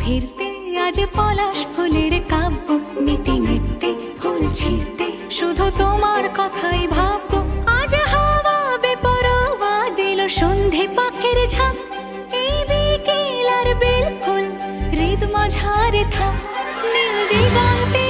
ফিরতে আজ পলাশ ফুলের কাব্য, মিটি নৃত্যে ফুল ছিঁড়তে শুধু তোমার কথাই ভাববো। আজ হাওয়া বেপরোয়া দিল সন্ধে পাখির ঝাঁক, এই বিকেল আর বেল ফুল হৃদ মাঝারে থাক, নীল দিগন্তে